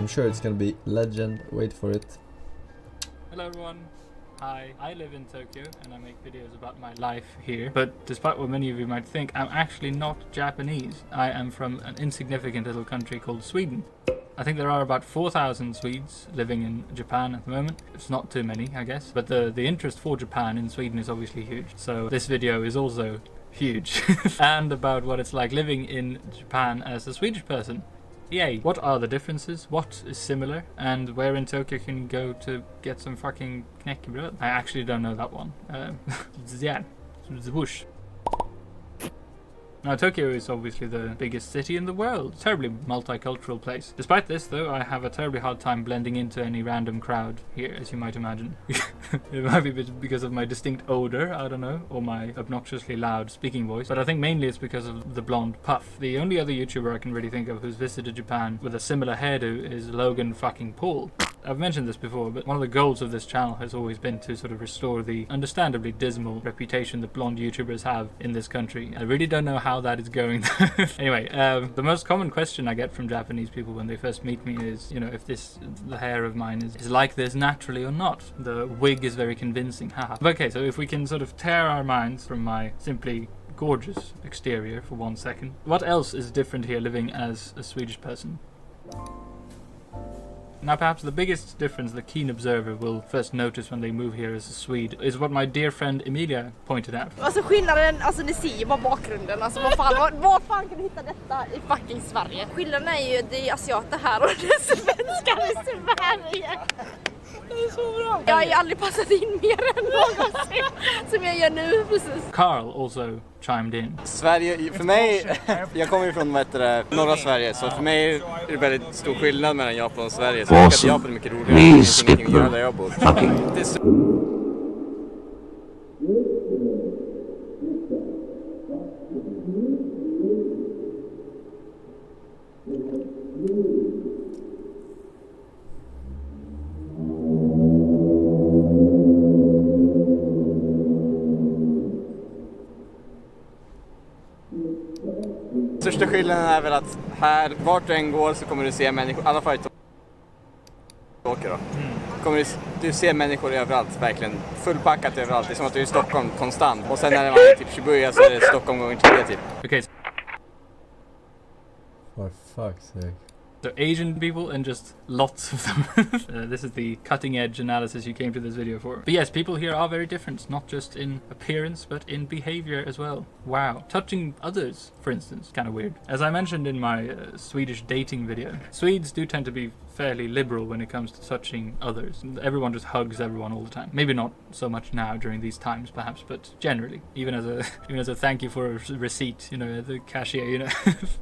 I'm sure it's gonna be legend. Wait for it. Hello everyone. Hi, I live in Tokyo and I make videos about my life here. But despite what many of you might think, I'm actually not Japanese. I am from an insignificant little country called Sweden. I think there are about 4,000 Swedes living in Japan at the moment. It's not too many, I guess. But the interest for Japan in Sweden is obviously huge. So this video is also huge. And about what it's like living in Japan as a Swedish person. Yay. What are the differences? What is similar? And where in Tokyo can you go to get some fucking knäckebröd? I actually don't know that one. Yeah. Whoosh. Now, Tokyo is obviously the biggest city in the world. Terribly multicultural place. Despite this, though, I have a terribly hard time blending into any random crowd here, as you might imagine. It might be because of my distinct odor, I don't know, or my obnoxiously loud speaking voice, but I think mainly it's because of the blonde puff. The only other YouTuber I can really think of who's visited Japan with a similar hairdo is Logan fucking Paul. I've mentioned this before, but one of the goals of this channel has always been to sort of restore the understandably dismal reputation that blonde YouTubers have in this country. I really don't know how that is going. Anyway, the most common question I get from Japanese people when they first meet me is, you know, if the hair of mine is like this naturally or not. The wig is very convincing, haha. Okay, so if we can sort of tear our minds from my simply gorgeous exterior for 1 second. What else is different here living as a Swedish person? Now perhaps the biggest difference the keen observer will first notice when they move here as a Swede is what my dear friend Emilia pointed out. Alltså skillnaden, alltså ni ser ju bara bakgrunden, alltså var fan kan du hitta detta i fucking Sverige? Skillnaden är ju det är asiater här och det är svenskar i Sverige. Det är så bra. Jag har ju aldrig passat in mer än någonsin som jag gör nu precis. Carl also chimed in. Sverige, för mig, jag kommer ju från norra Sverige, så för mig är det väldigt stor skillnad mellan Japan och Sverige. Så jag tycker att Japan är mycket roligare, det finns ingenting att göra där jag bor. Största skillnaden är väl att här, vart du än går så kommer du se människor, alla företag åker då. Kommer du se människor överallt, verkligen fullpackat överallt. Det är som att du är i Stockholm konstant. Och sen när man är typ Shibuya så är det Stockholm gånger 10 typ. Okay. For fuck's sake. So Asian people and just lots of them. This is the cutting edge analysis you came to this video for. But yes, people here are very different, not just in appearance, but in behavior as well. Wow. Touching others, for instance, kind of weird. As I mentioned in my Swedish dating video, Swedes do tend to be fairly liberal when it comes to touching others. Everyone just hugs everyone all the time. Maybe not so much now during these times, perhaps, but generally, even as a thank you for a receipt, you know, the cashier, you know.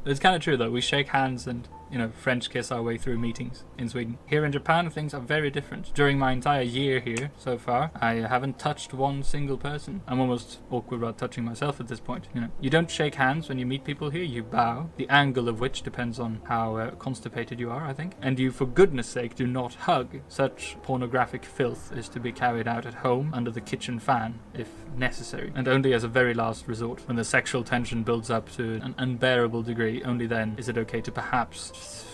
It's kind of true though. We shake hands and, you know, French kiss our way through meetings in Sweden. Here in Japan, things are very different. During my entire year here so far, I haven't touched one single person. I'm almost awkward about touching myself at this point. You know, you don't shake hands when you meet people here. You bow, the angle of which depends on how constipated you are, I think. And you, for goodness sake, do not hug. Such pornographic filth is to be carried out at home under the kitchen fan, if necessary, and only as a very last resort. When the sexual tension builds up to an unbearable degree, only then is it okay to perhaps,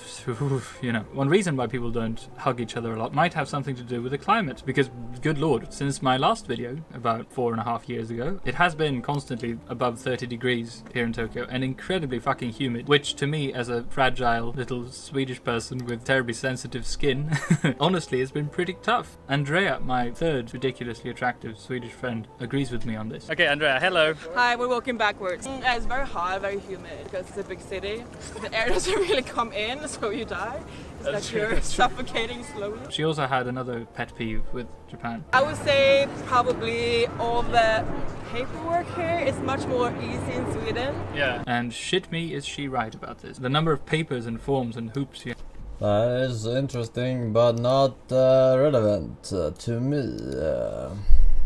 you know. One reason why people don't hug each other a lot might have something to do with the climate, because good lord, since my last video about 4.5 years ago, it has been constantly above 30 degrees here in Tokyo and incredibly fucking humid, which to me as a fragile little Swedish person with terribly sensitive skin, honestly it's been pretty tough. Andrea, my third ridiculously attractive Swedish friend, agrees with me on this. Okay, Andrea, hello. Hi, we're walking backwards. It's very hot, very humid because it's a big city. The air doesn't really come in, so you die. It's like you're suffocating slowly. She also had another pet peeve with Japan. I would say probably all the paperwork here is much more easy in Sweden. Yeah. And shit me is she right about this. The number of papers and forms and hoops here. That is interesting, but not relevant to me.